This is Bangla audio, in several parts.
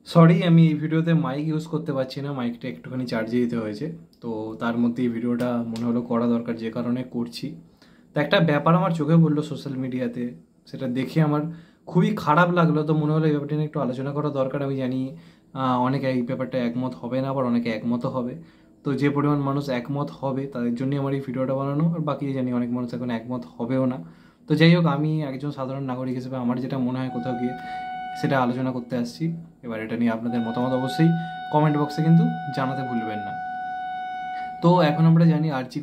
সরি, আমি এই ভিডিওতে মাইক ইউজ করতে পারছি না। মাইকটা একটুখানি চার্জে দিতে হয়েছে, তো তার মধ্যে এই ভিডিওটা মনে হলো করা দরকার, যে কারণে করছি। তো একটা ব্যাপার আমার চোখে পড়লো সোশ্যাল মিডিয়াতে, সেটা দেখে আমার খুবই খারাপ লাগলো। তো মনে হলো এই ব্যাপারটা নিয়ে একটু আলোচনা করা দরকার। আমি জানি অনেকে এই ব্যাপারটা একমত হবে না, আবার অনেকে একমতও হবে। তো যে পরিমাণ মানুষ একমত হবে তাদের জন্যই আমার এই ভিডিওটা বানানো, আর বাকি জানি অনেক মানুষ এখন একমত হবেও না। তো যাই হোক, আমি একজন সাধারণ নাগরিক হিসেবে আমার যেটা মনে হয় কোথাও গিয়ে সেটা আলোচনা করতে আসছি। এবার এটা নিয়ে আপনাদের মতামত অবশ্যই কমেন্ট বক্সে কিন্তু জানাতে ভুলবেন না। তো এখন আমরা জানি আরজি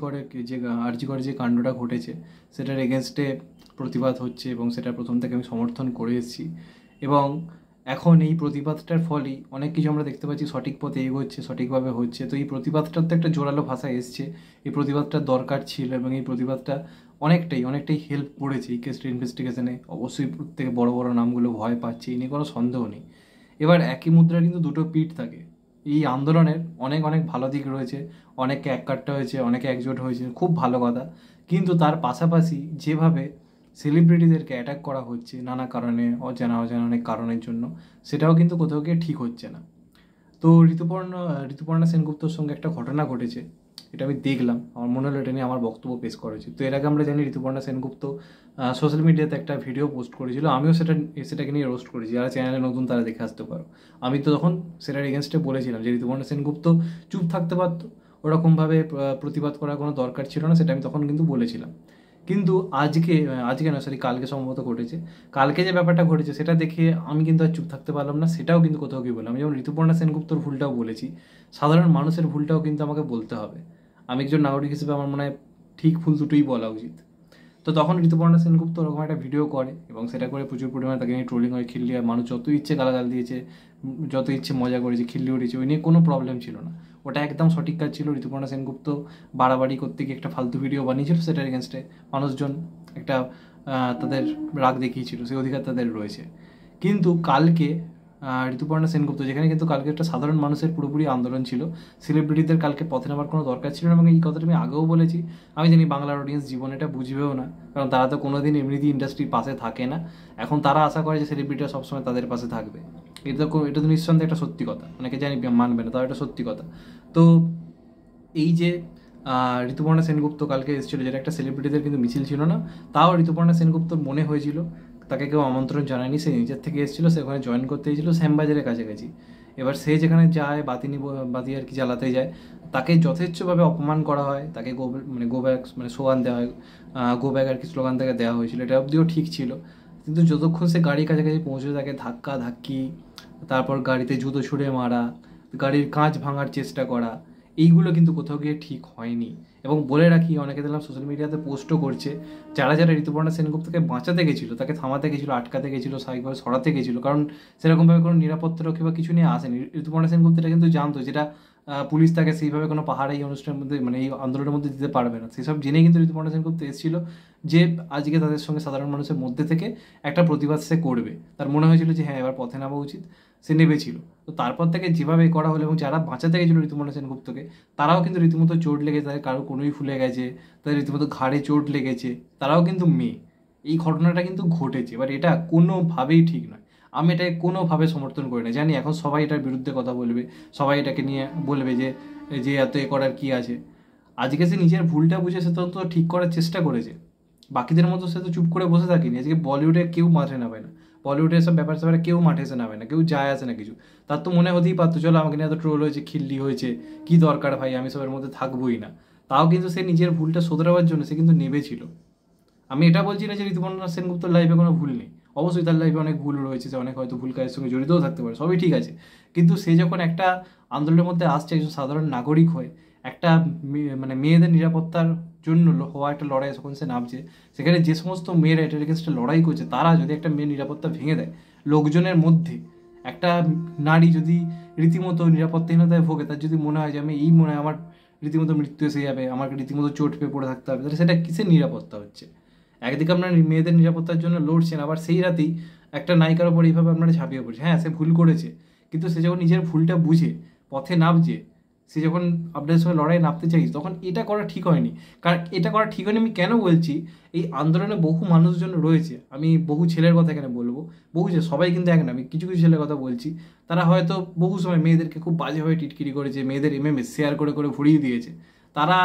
করে যে কাণ্ডটা ঘটেছে সেটার এগেনস্টে প্রতিবাদ হচ্ছে, এবং সেটা প্রথম থেকে আমি সমর্থন করে এসেছি। এবং এখন এই প্রতিবাদটার ফলেই অনেক কিছু আমরা দেখতে পাচ্ছি সঠিক পথে এগোচ্ছে, সঠিকভাবে হচ্ছে। তো এই প্রতিবাদটার তো একটা জোরালো ভাষা এসছে, এই প্রতিবাদটার দরকার ছিল, এবং এই প্রতিবাদটা অনেকটাই হেল্প করেছে এই কেসটা ইনভেস্টিগেশনে। অবশ্যই প্রত্যেকে বড় বড় নামগুলো ভয় পাচ্ছে, এই নিয়ে কোনো সন্দেহ নেই। এবার একই মুদ্রার কিন্তু দুটো পিঠ থাকে। এই আন্দোলনের অনেক অনেক ভালো দিক রয়েছে, অনেকে এককাট্টা হয়েছে, অনেকে একজোট হয়েছে, খুব ভালো কথা। কিন্তু তার পাশাপাশি যেভাবে সেলিব্রিটিদেরকে অ্যাটাক করা হচ্ছে নানা কারণে, অজানা অজানা অনেক কারণের জন্য, সেটাও কিন্তু কোথাও গিয়ে ঠিক হচ্ছে না। তো ঋতুপর্ণা সেনগুপ্তর সঙ্গে একটা ঘটনা ঘটেছে, এটা আমি দেখলাম, আমার মনে হলো এটা নিয়ে আমার বক্তব্য পেশ করা উচিত। তো এর আগে আমরা জানি ঋতুপর্ণা সেনগুপ্ত সোশ্যাল মিডিয়াতে একটা ভিডিও পোস্ট করেছিল, আমিও সেটাকে নিয়ে রোস্ট করেছি। যারা চ্যানেলে নতুন তারা দেখে আসতে পারো। আমি তো তখন সেটার এগেনস্টে বলেছিলাম যে ঋতুপর্ণা সেনগুপ্ত চুপ থাকতে পারতো, ওরকমভাবে প্রতিবাদ করার কোনো দরকার ছিল না, সেটা আমি তখন কিন্তু বলেছিলাম। কিন্তু আজকে না, সরি, কালকে সম্ভবত ঘটেছে। কালকে যে ব্যাপারটা ঘটেছে সেটা দেখে আমি কিন্তু আর চুপ থাকতে পারলাম না, সেটাও কিন্তু কোথাও গিয়ে বললাম। আমি যেমন ঋতুপর্ণা সেনগুপ্তর ভুলটাও বলেছি, সাধারণ মানুষের ভুলটাও কিন্তু আমাকে বলতে হবে। আমি একজন নাগরিক হিসেবে আমার মনে হয় ঠিক ভুল দুটোই বলা উচিত। তো তখন ঋতুপর্ণা সেনগুপ্ত ওরকম একটা ভিডিও করে, এবং সেটা করে প্রচুর পরিমাণে তাকে নিয়ে ট্রোলিং হয়, খিল্লি হয়, মানুষ যত ইচ্ছে গালাগাল দিয়েছে, যত ইচ্ছে মজা করেছে, খিল্লি উঠেছে, ওই নিয়ে কোনো প্রবলেম ছিল না। ওটা একদম সঠিক কাজ ছিল। ঋতুপর্ণা সেনগুপ্ত বাড়াবাড়ি করতে গিয়ে একটা ফালতু ভিডিও বানিয়েছিল, সেটার এগেনস্টে মানুষজন একটা তাদের রাগ দেখিয়েছিল, সেই অধিকার তাদের রয়েছে। কিন্তু কালকে ঋতুপর্ণা সেনগুপ্ত, যেখানে কিন্তু কালকে একটা সাধারণ মানুষের পুরোপুরি আন্দোলন ছিল, সেলিব্রিটিদের কালকে পথে নামার কোনো দরকার ছিল না। এবং এই কথাটা আমি আগেও বলেছি, আমি জানি বাংলার অডিয়েন্স জীবন এটা বুঝবেও না, কারণ তারা তো কোনোদিন এমনিতেই ইন্ডাস্ট্রির পাশে থাকে না। এখন তারা আশা করে যে সেলিব্রিটিরা সবসময় তাদের পাশে থাকবে। এটা তো নিঃসন্দেহে একটা সত্যি কথা, অনেকে জানি মানবে না, তাও এটা সত্যি কথা। তো এই যে ঋতুপর্ণা সেনগুপ্ত কালকে এসেছিলো, যেটা একটা সেলিব্রিটিদের কিন্তু মিছিল ছিল না, তাও ঋতুপর্ণা সেনগুপ্তর মনে হয়েছিল, তাকে কেউ আমন্ত্রণ জানায়নি, সে নিজের থেকে এসেছিলো, সে ওখানে জয়েন করতে গেছিলো শ্যামবাজারের কাছাকাছি। এবার সে যেখানে যায়, বাতি আর কি জ্বালাতে যায়, তাকে যথেচ্ছভাবে অপমান করা হয়, তাকে গো ব্যাক মানে স্লোগান দেওয়া হয়, গো ব্যাক আর কি স্লোগান তাকে দেওয়া হয়েছিল। এটা অবধিও ঠিক ছিল। কিন্তু যতক্ষণ সে গাড়ির কাছাকাছি পৌঁছে, তাকে ধাক্কা ধাক্কি, তারপর গাড়িতে জুতো ছুঁড়ে মারা, গাড়ির কাঁচ ভাঙার চেষ্টা করা, এইগুলো কিন্তু কোথাও গিয়ে ঠিক হয়নি। এবং বলে রাখি, অনেকে দেখলাম সোশ্যাল মিডিয়াতে পোস্টও করছে, যারা যারা ঋতুপর্ণা সেনগুপ্তকে বাঁচাতে গেছিলো, তাকে থামাতে গেছিলো, আটকাতে গেছিলো, স্বাভাবিকভাবে সরাতে গেছিলো, কারণ সেরকমভাবে কোনো নিরাপত্তারক্ষী বা কিছু নিয়ে আসেনি। ঋতুপর্ণা সেনগুপ্ত এটা কিন্তু জানতো, যেটা পুলিশ তাকে সেইভাবে কোনো পাহাড়ে এই অনুষ্ঠানের মধ্যে, মানে এই আন্দোলনের মধ্যে দিতে পারবে না, সেসব জেনেই কিন্তু ঋতুপর্ণা সেনগুপ্ত এসেছিল, যে আজকে তাদের সঙ্গে সাধারণ মানুষের মধ্যে থেকে একটা প্রতিবাদ সে করবে। তার মনে হয়েছিল যে হ্যাঁ, এবার পথে নামা উচিত, সে নেমেছিল। তো তারপর থেকে যেভাবে করা হলো, এবং যারা বাঁচাতে গেছিলো ঋতুপর্ণা সেনগুপ্তকে, তারাও কিন্তু রীতিমতো চোট লেগেছে, তাদের কারো কোনোই ফুলে গেছে, তাদের রীতিমতো ঘাড়ে চোট লেগেছে, তারাও কিন্তু মেয়ে। এই ঘটনাটা কিন্তু ঘটেছে। এবার এটা কোনোভাবেই ঠিক নয়, আমি এটাকে কোনোভাবে সমর্থন করি না। জানি এখন সবাই এটার বিরুদ্ধে কথা বলবে, সবাই এটাকে নিয়ে বলবে যে যে এত এ করার কী আছে। আজকে সে নিজের ভুলটা বুঝে সে তো ঠিক করার চেষ্টা করেছে, বাকিদের মতো সে তো চুপ করে বসে থাকিনি। আজকে বলিউডে কেউ মাঠে নামে না, বলিউডে এসব ব্যাপার স্যাপারে কেউ মাঠে এসে নামে না, কেউ যায় আসে না কিছু। তার তো মনে হতেই পারতো, চলো আমাকে নিয়ে এত ট্রোল হয়েছে, খিল্লি হয়েছে, কি দরকার ভাই, আমি সবের মধ্যে থাকবোই না। তাও কিন্তু সে নিজের ভুলটা শোধরাবার জন্য সে কিন্তু নেবেছিল। আমি এটা বলছি না যে ঋতুপর্ণা সেনগুপ্তর লাইফে কোনো ভুল নেই, অবশ্যই তার লাইফে অনেক ভুল রয়েছে, সে অনেক হয়তো ভুল কাজের সঙ্গে জড়িতও থাকতে পারে, সবই ঠিক আছে। কিন্তু সে যখন একটা আন্দোলনের মধ্যে আসছে একজন সাধারণ নাগরিক হয়ে, একটা মানে মেয়েদের নিরাপত্তার জন্য হওয়া একটা লড়াই যখন সে নামছে, সেখানে যে সমস্ত মেয়েরা এটার এগেনস্টে লড়াই করছে, তারা যদি একটা মেয়ের নিরাপত্তা ভেঙে দেয় লোকজনের মধ্যে, একটা নারী যদি রীতিমতো নিরাপত্তাহীনতায় ভোগে, তার যদি মনে হয় যে আমি এই মনে হয় আমার রীতিমতো মৃত্যু এসে যাবে, আমাকে রীতিমতো চোট পেয়ে পড়ে থাকতে হবে, তাহলে সেটা কিসের নিরাপত্তা হচ্ছে? একদিকে আপনার মেয়েদের নিরাপত্তার জন্য লড়ছেন, আবার সেই রাতেই একটা নায়িকার ওপর এইভাবে আপনারা ঝাঁপিয়ে পড়ছে। হ্যাঁ, সে ভুল করেছে, কিন্তু সে যখন নিজের ভুলটা বুঝে পথে নামছে, সে যখন আপনাদের সঙ্গে লড়াই নামতে চাইছে, তখন এটা করা ঠিক হয়নি। কারণ এটা করা ঠিক হয়নি আমি কেন বলছি, এই আন্দোলনে বহু মানুষজন রয়েছে, আমি বহু ছেলের কথা এখানে বলবো, বহু সবাই কিন্তু এক না, আমি কিছু কিছু ছেলের কথা বলছি, তারা হয়তো বহু সময় মেয়েদেরকে খুব বাজেভাবে টিটকিরি করেছে, মেয়েদের এমএমএস শেয়ার করে করে ভরিয়ে দিয়েছে। তারা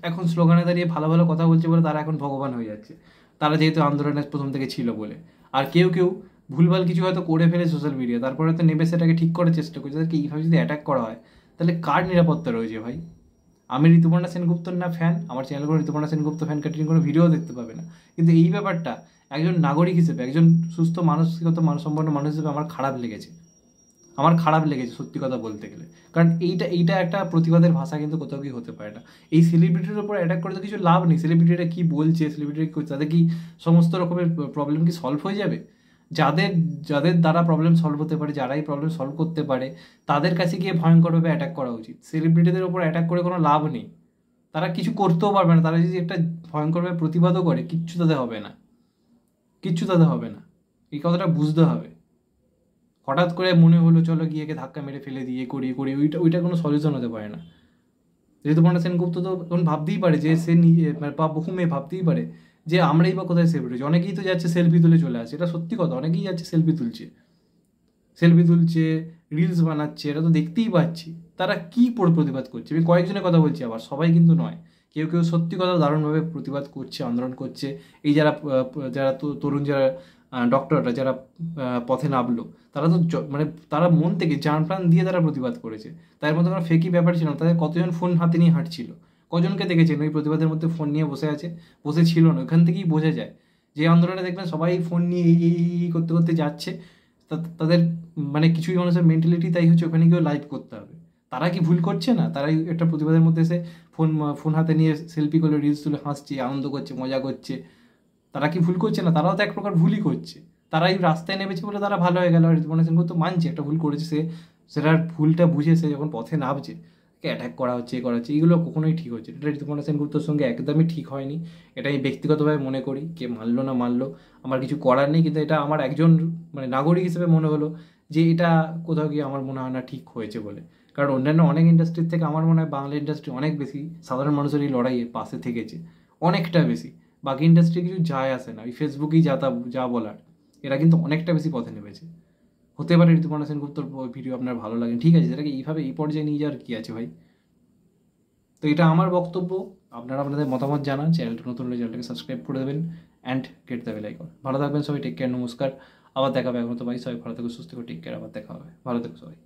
এখন স্লোগানে দাঁড়িয়ে ভালো ভালো কথা বলছে বলে তারা এখন ভগবান হয়ে যাচ্ছে, তারা যেহেতু আন্দোলনের প্রথম থেকে ছিল বলে। আর কেউ কেউ ভুলভাল কিছু হয়তো করে ফেলে সোশ্যাল মিডিয়া, তারপরে হয়তো নেবে সেটাকে ঠিক করার চেষ্টা করছে। তাদেরকে এইভাবে যদি অ্যাটাক করা হয়, তাহলে কার নিরাপত্তা রয়েছে ভাই? আমি ঋতুপর্ণা সেনগুপ্তর না ফ্যান, আমার চ্যানেল করে ঋতুপর্ণা সেনগুপ্ত ফ্যান কাটিং কোনো ভিডিও দেখতে পাবে না, কিন্তু এই ব্যাপারটা একজন নাগরিক হিসেবে, একজন সুস্থ মানসিকতা মানসম্পন্ন মানুষ হিসেবে আমার খারাপ লেগেছে, সত্যি কথা বলতে গেলে। কারণ এইটা একটা প্রতিবাদের ভাষা কিন্তু কোথাও কি হতে পারে না। এই সেলিব্রিটির উপর অ্যাটাক করে তো কিছু লাভ নেই। সেলিব্রিটিরা কি বলছে, সেলিব্রিটি তাদের কি সমস্ত রকমের প্রবলেম কি সলভ হয়ে যাবে? যাদের যাদের দ্বারা প্রবলেম সলভ হতে পারে, যারাই প্রবলেম সলভ করতে পারে, তাদের কাছে গিয়ে ভয়ঙ্করভাবে অ্যাটাক করা উচিত। সেলিব্রিটিদের উপর অ্যাটাক করে কোনো লাভ নেই, তারা কিছু করতেও পারবে না। তারা যদি একটা ভয়ঙ্করভাবে প্রতিবাদও করে, কিচ্ছু তাদের হবে না, এই কথাটা বুঝতে হবে। হঠাৎ করে মনে হলো চলো গিয়ে ধাক্কা মেরে ফেলে দিয়ে করি ওইটা কোনো সলিউশন হতে পারে না। ঋতুপর্ণা সেনগুপ্ত তো এখন ভাবতেই পারে যে সে নিজে, বা বহু মেয়ে ভাবতেই পারে যে আমরাই বা কোথায় সেভ রয়েছি। অনেকেই তো যাচ্ছে সেলফি তুলে চলে আসে, এটা সত্যি কথা, অনেকেই যাচ্ছে সেলফি তুলছে, রিলস বানাচ্ছে, এটা তো দেখতেই পাচ্ছি। তারা কি প্রতিবাদ করছে? আমি কয়েকজনের কথা বলছি, আবার সবাই কিন্তু নয়। কেউ কেউ সত্যি কথা দারুণভাবে প্রতিবাদ করছে, আন্দোলন করছে। এই যারা যারা তরুণ, যারা ডক্টররা যারা পথে নামলো, তারা তো মানে তারা মন থেকে জান প্রাণ দিয়ে তারা প্রতিবাদ করেছে। তার মধ্যে কোনো ফেকি ব্যাপার ছিল না। তাদের কতজন ফোন হাতে নিয়ে হাঁটছিল, কজনকে দেখেছেন ওই প্রতিবাদের মধ্যে ফোন নিয়ে বসে ছিল না? ওখান থেকেই বোঝা যায় যে আন্দোলনে দেখবেন সবাই ফোন নিয়ে এই করতে করতে যাচ্ছে। তাদের মানে কিছুই মানুষের মেন্টালিটি তাই হচ্ছে, ওখানে গিয়েও লাইভ করতে হবে। তারা কি ভুল করছে না? তারাই একটা প্রতিবাদের মধ্যে এসে ফোন হাতে নিয়ে সেলফি করে রিলস তুলে হাসছে, আনন্দ করছে, মজা করছে। তারা কি ভুল করছে না? তারাও তো এক প্রকার ভুলই করছে। তারাই রাস্তায় নেমেছে বলে তারা ভালো হয়ে গেল। আর ঋতুপর্ণা সেনগুপ্ত মানছে একটা ভুল করেছে, সেটার ভুলটা বুঝে সে যখন পথে নামছে, অ্যাটাক করা হচ্ছে, এগুলো কখনোই ঠিক হচ্ছে এটা ঋতুপর্ণা সেনগুপ্তর সঙ্গে একদমই ঠিক হয়নি। এটা আমি ব্যক্তিগতভাবে মনে করি, কে মানলো না মানলো আমার কিছু করার নেই, কিন্তু এটা আমার একজন মানে নাগরিক হিসেবে মনে হলো যে এটা কোথাও গিয়ে আমার মনে হয় না ঠিক হয়েছে বলে। কারণ অন্যান্য অনেক ইন্ডাস্ট্রির থেকে আমার মনে হয় বাংলা ইন্ডাস্ট্রি অনেক বেশি সাধারণ মানুষের এই লড়াইয়ে পাশে থেকেছে, অনেকটা বেশি। বাকি ইন্ডাস্ট্রি কিছু যায় আসে না, ওই ফেসবুকেই যা বলার, এরা কিন্তু অনেকটা বেশি পথে নেমেছে। হতে পারে ঋতুপর্ণা সেনগুপ্তর ভিডিও আপনার ভালো লাগে, ঠিক আছে, সেটাকে এইভাবে এই পর্যায়ে নিয়ে যাওয়ার কী আছে ভাই? তো এটা আমার বক্তব্য। আপনারা আপনাদের মতামত জানান। চ্যানেলটা নতুন হলে চ্যানেলটাকে সাবস্ক্রাইব করে দেবেন and get the bell icon. ভালো থাকবেন সবাই, টেক কেয়ার, নমস্কার। আবার দেখা হবে, এখন তো ভাই সবাই ভালো থেকো, সুস্থ থেকো, টেক কেয়ার, আবার দেখা হবে, ভালো থেকো সবাই।